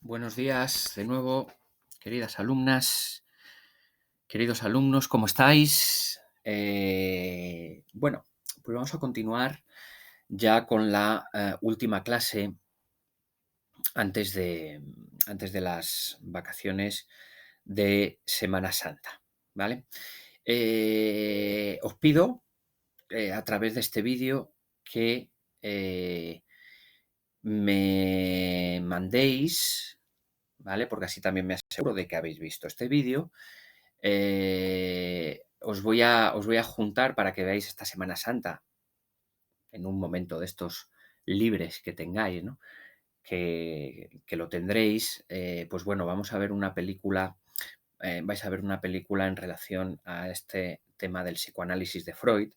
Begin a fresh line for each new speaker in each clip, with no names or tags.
Buenos días de nuevo, queridas alumnas, queridos alumnos, ¿cómo estáis? Bueno, pues vamos a continuar ya con la última clase antes de, antes de las vacaciones de Semana Santa, ¿vale? Os pido a través de este vídeo que eh, me mandéis, ¿vale? Porque así también me aseguro de que habéis visto este vídeo. Os voy a juntar para que veáis esta Semana Santa en un momento de estos libres que tengáis, ¿no? Que lo tendréis. Pues bueno, vamos a ver una película, vais a ver una película en relación a este tema del psicoanálisis de Freud,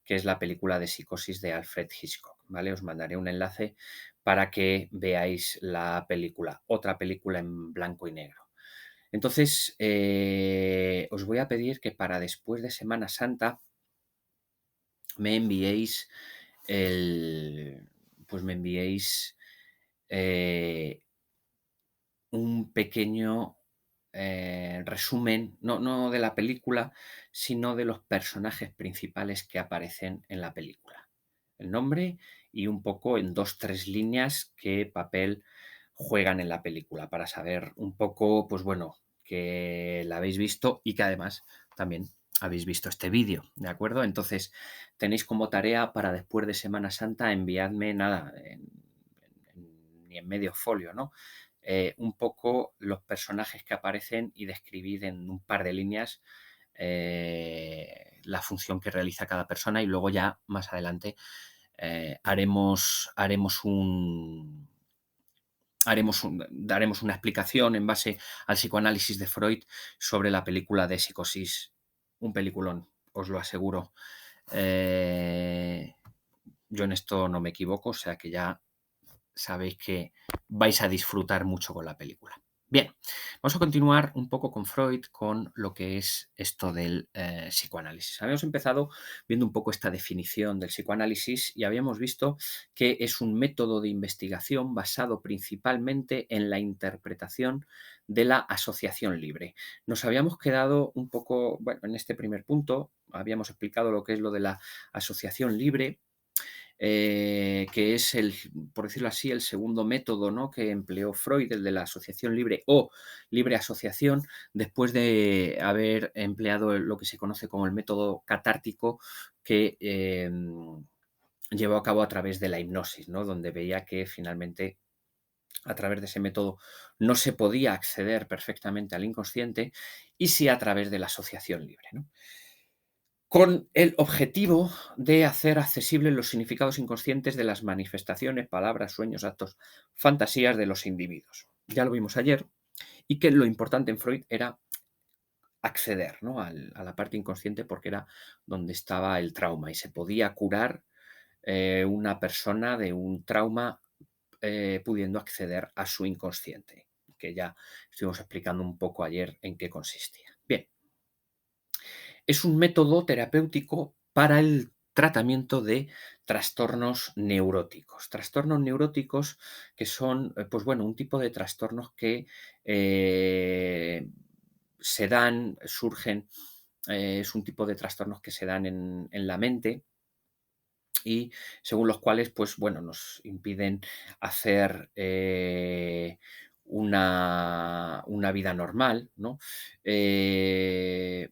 que es la película de Psicosis de Alfred Hitchcock, ¿vale? Os mandaré un enlace para que veáis la película, otra película en blanco y negro. Entonces, os voy a pedir que para después de Semana Santa me enviéis pues me enviéis eh, un pequeño resumen, no de la película, sino de los personajes principales que aparecen en la película. El nombre y un poco en 2, 3 líneas qué papel juegan en la película, para saber un poco, pues bueno, que la habéis visto y que además también habéis visto este vídeo, ¿de acuerdo? Entonces, tenéis como tarea para después de Semana Santa enviadme nada, ni en medio folio, ¿no? Un poco los personajes que aparecen y describir en un par de líneas la función que realiza cada persona, y luego ya más adelante daremos una explicación en base al psicoanálisis de Freud sobre la película de Psicosis. Un peliculón, os lo aseguro. Yo en esto no me equivoco, o sea que ya sabéis que vais a disfrutar mucho con la película. Bien, vamos a continuar un poco con Freud, con lo que es esto del psicoanálisis. Habíamos empezado viendo un poco esta definición del psicoanálisis y habíamos visto que es un método de investigación basado principalmente en la interpretación de la asociación libre. Nos habíamos quedado un poco, bueno, en este primer punto, habíamos explicado lo que es lo de la asociación libre, que es por decirlo así, el segundo método, ¿no?, que empleó Freud, el de la asociación libre o libre asociación, después de haber empleado lo que se conoce como el método catártico, que llevó a cabo a través de la hipnosis, ¿no?, donde veía que finalmente a través de ese método no se podía acceder perfectamente al inconsciente, y sí a través de la asociación libre, ¿no?, con el objetivo de hacer accesibles los significados inconscientes de las manifestaciones, palabras, sueños, actos, fantasías de los individuos. Ya lo vimos ayer, y que lo importante en Freud era acceder, ¿no?, a la parte inconsciente, porque era donde estaba el trauma y se podía curar una persona de un trauma pudiendo acceder a su inconsciente, que ya estuvimos explicando un poco ayer en qué consistía. Bien. Es un método terapéutico para el tratamiento de trastornos neuróticos. Trastornos neuróticos que son, pues bueno, un tipo de trastornos que se dan, surgen, es un tipo de trastornos que se dan en la mente, y según los cuales, pues bueno, nos impiden hacer una vida normal, ¿no? Eh,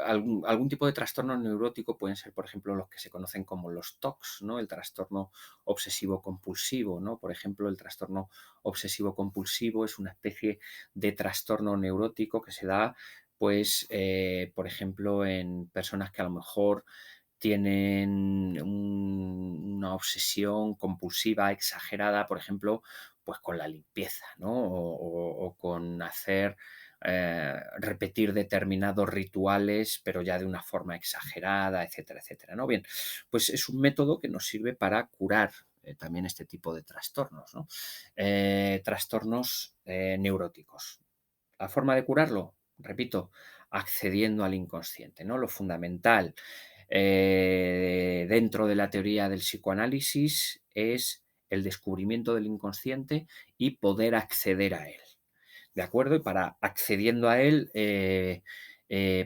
algún tipo de trastorno neurótico pueden ser, por ejemplo, los que se conocen como los TOCs, ¿no?, el trastorno obsesivo compulsivo, ¿no? Por ejemplo, el trastorno obsesivo compulsivo es una especie de trastorno neurótico que se da, pues, por ejemplo, en personas que a lo mejor tienen una obsesión compulsiva exagerada, por ejemplo, pues con la limpieza, ¿no? O con hacer, repetir determinados rituales, pero ya de una forma exagerada, etcétera, etcétera, ¿no? Bien, pues es un método que nos sirve para curar también este tipo de trastornos, ¿no? Trastornos neuróticos. La forma de curarlo, repito, accediendo al inconsciente, ¿no? Lo fundamental dentro de la teoría del psicoanálisis es el descubrimiento del inconsciente y poder acceder a él. ¿De acuerdo? Y para accediendo a él,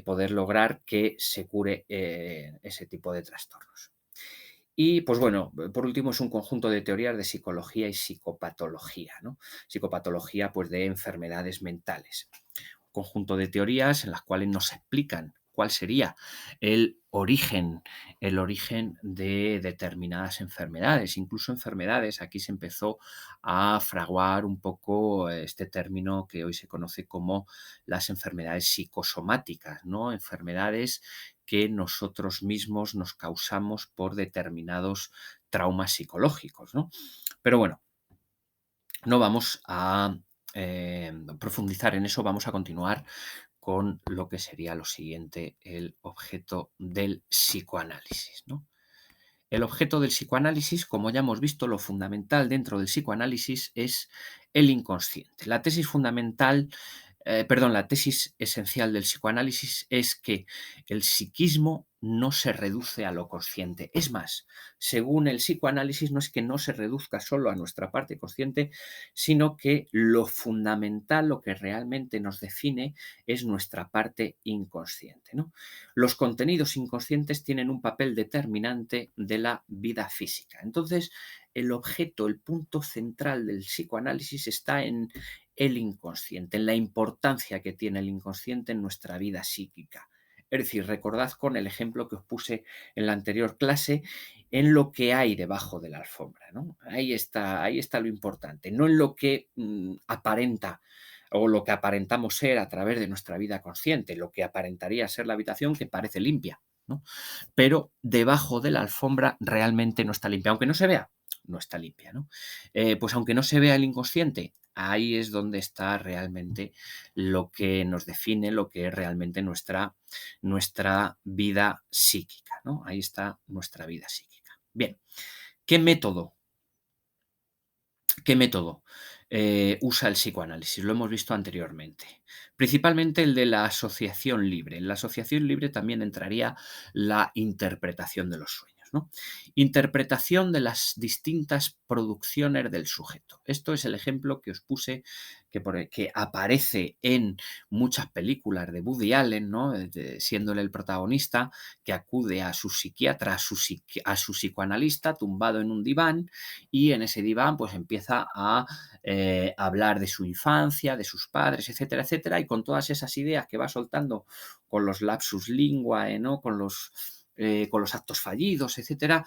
poder lograr que se cure ese tipo de trastornos. Y pues bueno, por último es un conjunto de teorías de psicología y psicopatología, ¿no? Psicopatología pues de enfermedades mentales. Conjunto de teorías en las cuales nos explican cuál sería el origen, el origen de determinadas enfermedades, incluso enfermedades. Aquí se empezó a fraguar un poco este término que hoy se conoce como las enfermedades psicosomáticas, ¿no? Enfermedades que nosotros mismos nos causamos por determinados traumas psicológicos, ¿no? Pero bueno, no vamos a profundizar en eso, vamos a continuar con lo que sería lo siguiente, el objeto del psicoanálisis, ¿no? El objeto del psicoanálisis, como ya hemos visto, lo fundamental dentro del psicoanálisis es el inconsciente. La tesis fundamental, la tesis esencial del psicoanálisis es que el psiquismo no se reduce a lo consciente. Es más, según el psicoanálisis, no es que no se reduzca solo a nuestra parte consciente, sino que lo fundamental, lo que realmente nos define, es nuestra parte inconsciente, ¿no? Los contenidos inconscientes tienen un papel determinante de la vida física. Entonces, el objeto, el punto central del psicoanálisis está en el inconsciente, en la importancia que tiene el inconsciente en nuestra vida psíquica. Es decir, recordad con el ejemplo que os puse en la anterior clase, en lo que hay debajo de la alfombra, ¿no? Ahí está lo importante, no en lo que aparenta o lo que aparentamos ser a través de nuestra vida consciente, lo que aparentaría ser la habitación que parece limpia, ¿no? Pero debajo de la alfombra realmente no está limpia, aunque no se vea, no está limpia, ¿no? Pues aunque no se vea el inconsciente, ahí es donde está realmente lo que nos define, lo que es realmente nuestra vida psíquica, ¿no? Ahí está nuestra vida psíquica. Bien, ¿qué método ¿Qué método usa el psicoanálisis? Lo hemos visto anteriormente. Principalmente el de la asociación libre. En la asociación libre también entraría la interpretación de los sueños, ¿no? Interpretación de las distintas producciones del sujeto. Esto es el ejemplo que os puse, que aparece en muchas películas de Woody Allen, ¿no? Siendo él el protagonista, que acude a su psiquiatra, a su psicoanalista, tumbado en un diván, y en ese diván pues empieza a hablar de su infancia, de sus padres, etcétera, etcétera, y con todas esas ideas que va soltando con los lapsus linguae, ¿no? Con los actos fallidos, etcétera,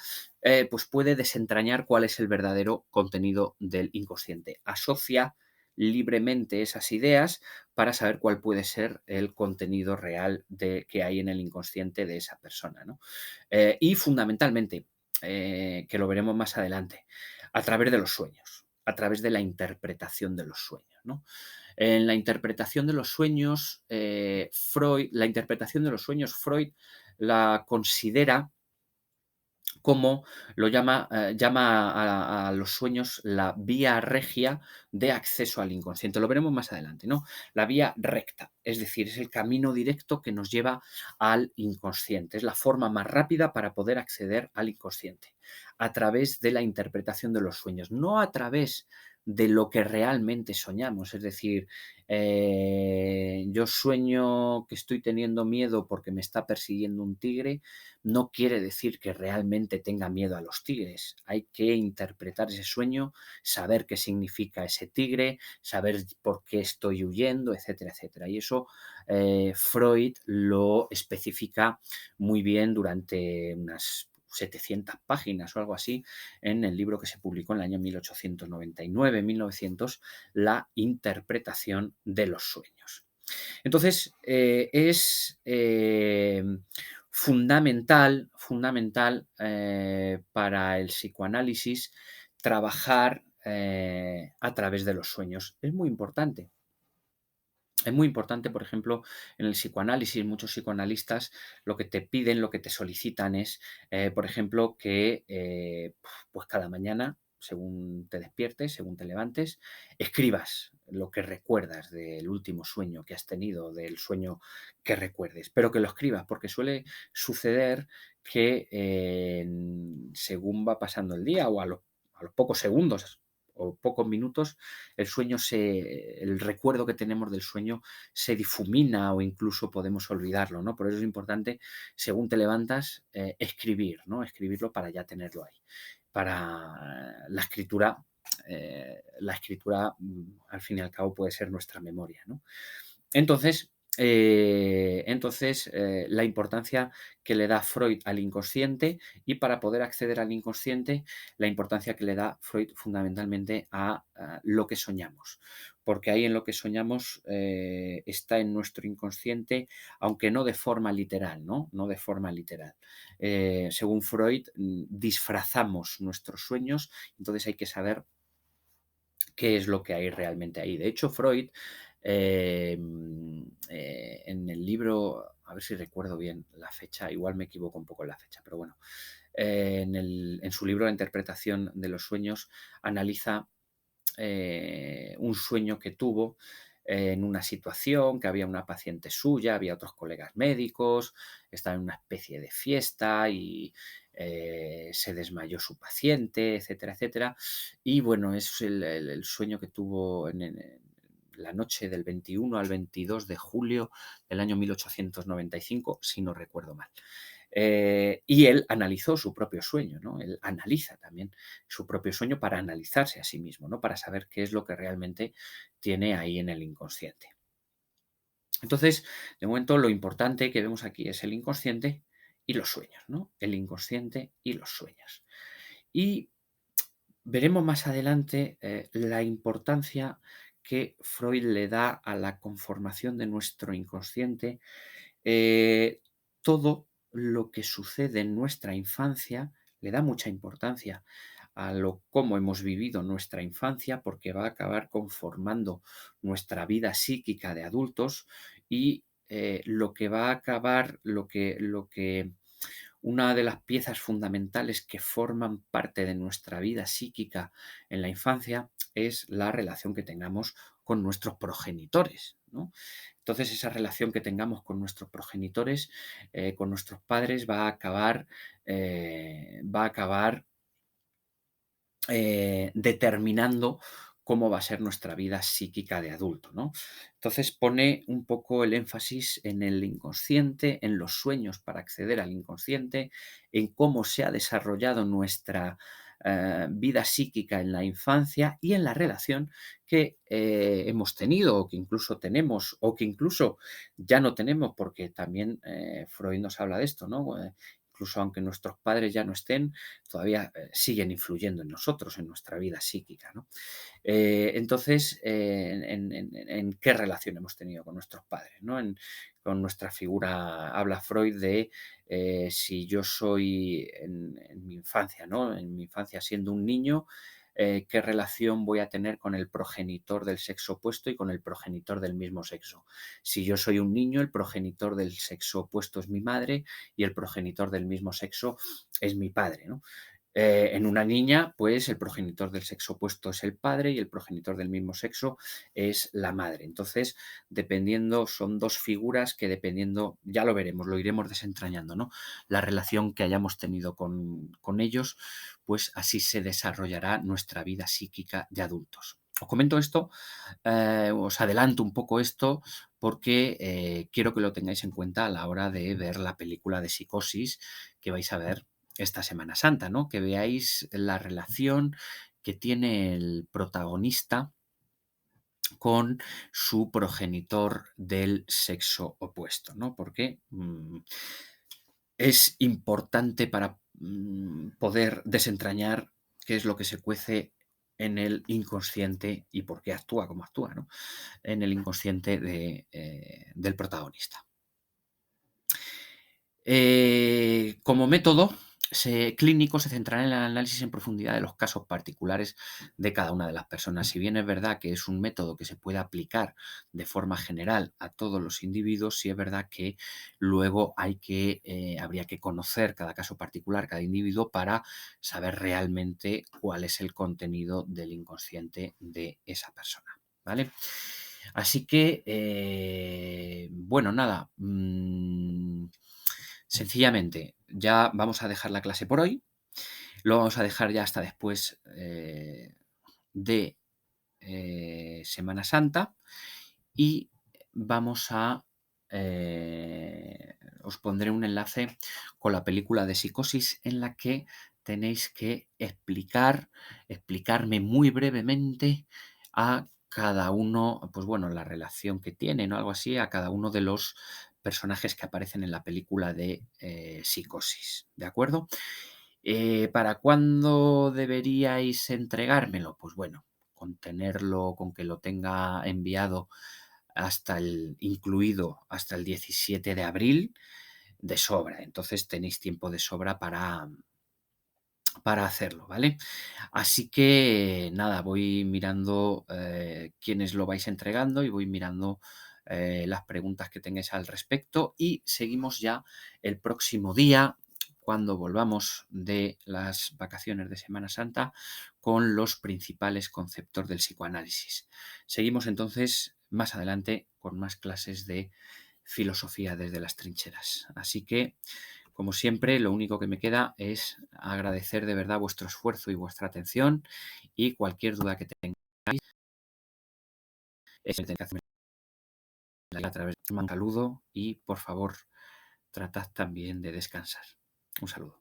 pues puede desentrañar cuál es el verdadero contenido del inconsciente. Asocia libremente esas ideas para saber cuál puede ser el contenido real que hay en el inconsciente de esa persona, ¿no? Y fundamentalmente, que lo veremos más adelante, a través de los sueños, a través de la interpretación de los sueños, ¿no? En la interpretación de los sueños, Freud la considera como llama a los sueños la vía regia de acceso al inconsciente. Lo veremos más adelante, ¿no? La vía recta, es decir, es el camino directo que nos lleva al inconsciente. Es la forma más rápida para poder acceder al inconsciente, a través de la interpretación de los sueños, no a través de lo que realmente soñamos. Es decir, yo sueño que estoy teniendo miedo porque me está persiguiendo un tigre, no quiere decir que realmente tenga miedo a los tigres. Hay que interpretar ese sueño, saber qué significa ese tigre, saber por qué estoy huyendo, etcétera, etcétera. Y eso Freud lo especifica muy bien durante unas 700 páginas o algo así en el libro que se publicó en el año 1899-1900, La interpretación de los sueños. Entonces, es fundamental para el psicoanálisis trabajar a través de los sueños. Es muy importante. Es muy importante, por ejemplo, en el psicoanálisis, muchos psicoanalistas lo que te piden, lo que te solicitan es, por ejemplo, que pues cada mañana, según te despiertes, según te levantes, escribas lo que recuerdas del último sueño que has tenido, del sueño que recuerdes, pero que lo escribas, porque suele suceder que según va pasando el día o a los pocos segundos o pocos minutos, el recuerdo que tenemos del sueño se difumina o incluso podemos olvidarlo, ¿no? Por eso es importante, según te levantas, escribir, ¿no? Escribirlo para ya tenerlo ahí. Para la escritura, al fin y al cabo, puede ser nuestra memoria, ¿no? Entonces, la importancia que le da Freud al inconsciente, y para poder acceder al inconsciente, la importancia que le da Freud fundamentalmente a lo que soñamos. Porque ahí en lo que soñamos está en nuestro inconsciente, aunque no de forma literal, ¿no? No de forma literal. Según Freud, disfrazamos nuestros sueños, entonces hay que saber qué es lo que hay realmente ahí. De hecho, Freud, en el libro, a ver si recuerdo bien la fecha, igual me equivoco un poco en la fecha, pero bueno, en su libro La interpretación de los sueños analiza un sueño que tuvo en una situación, que había una paciente suya, había otros colegas médicos, estaba en una especie de fiesta y se desmayó su paciente, etcétera, etcétera. Y bueno, es el sueño que tuvo en la noche del 21 al 22 de julio del año 1895, si no recuerdo mal. Y él analizó su propio sueño, ¿no? Él analiza también su propio sueño para analizarse a sí mismo, ¿no? Para saber qué es lo que realmente tiene ahí en el inconsciente. Entonces, de momento, lo importante que vemos aquí es el inconsciente y los sueños, ¿no? El inconsciente y los sueños. Y veremos más adelante la importancia que Freud le da a la conformación de nuestro inconsciente. Todo lo que sucede en nuestra infancia le da mucha importancia a lo cómo hemos vivido nuestra infancia, porque va a acabar conformando nuestra vida psíquica de adultos. Y lo que va a acabar, lo que una de las piezas fundamentales que forman parte de nuestra vida psíquica en la infancia es la relación que tengamos con nuestros progenitores, ¿no? Entonces, esa relación que tengamos con nuestros progenitores, con nuestros padres, va a acabar determinando cómo va a ser nuestra vida psíquica de adulto, ¿no? Entonces pone un poco el énfasis en el inconsciente, en los sueños para acceder al inconsciente, en cómo se ha desarrollado nuestra vida psíquica en la infancia y en la relación que hemos tenido o que incluso tenemos o que incluso ya no tenemos, porque también Freud nos habla de esto, ¿no? Incluso aunque nuestros padres ya no estén, todavía siguen influyendo en nosotros, en nuestra vida psíquica, ¿no? Entonces, en qué relación hemos tenido con nuestros padres, ¿no? Con nuestra figura, habla Freud de si yo soy en mi infancia, ¿no? En mi infancia siendo un niño, qué relación voy a tener con el progenitor del sexo opuesto y con el progenitor del mismo sexo. Si yo soy un niño, el progenitor del sexo opuesto es mi madre y el progenitor del mismo sexo es mi padre, ¿no? En una niña, pues el progenitor del sexo opuesto es el padre y el progenitor del mismo sexo es la madre. Entonces, dependiendo, son dos figuras que dependiendo, ya lo veremos, lo iremos desentrañando, ¿no? La relación que hayamos tenido con ellos, pues así se desarrollará nuestra vida psíquica de adultos. Os comento esto, os adelanto un poco esto porque quiero que lo tengáis en cuenta a la hora de ver la película de Psicosis que vais a ver esta Semana Santa, ¿no? Que veáis la relación que tiene el protagonista con su progenitor del sexo opuesto, ¿no? Porque es importante para poder desentrañar qué es lo que se cuece en el inconsciente y por qué actúa como actúa, ¿no? En el inconsciente del protagonista. Como método clínico se centrará en el análisis en profundidad de los casos particulares de cada una de las personas. Si bien es verdad que es un método que se puede aplicar de forma general a todos los individuos, sí es verdad que luego habría que conocer cada caso particular, cada individuo, para saber realmente cuál es el contenido del inconsciente de esa persona, ¿vale? Así que, bueno, nada. Sencillamente, ya vamos a dejar la clase por hoy. Lo vamos a dejar ya hasta después de Semana Santa y vamos a... os pondré un enlace con la película de Psicosis en la que tenéis que explicarme muy brevemente a cada uno, pues bueno, la relación que tienen o algo así, a cada uno de los personajes que aparecen en la película de Psicosis, ¿de acuerdo? ¿Para cuándo deberíais entregármelo? Pues bueno, con tenerlo, con que lo tenga enviado incluido hasta el 17 de abril, de sobra. Entonces tenéis tiempo de sobra para hacerlo, ¿vale? Así que nada, voy mirando quiénes lo vais entregando y voy mirando las preguntas que tengáis al respecto y seguimos ya el próximo día cuando volvamos de las vacaciones de Semana Santa con los principales conceptos del psicoanálisis. Seguimos entonces más adelante con más clases de filosofía desde las trincheras. Así que como siempre, lo único que me queda es agradecer de verdad vuestro esfuerzo y vuestra atención y cualquier duda que tengáis tenéis que hacerme a través de un saludo y por favor tratad también de descansar. Un saludo.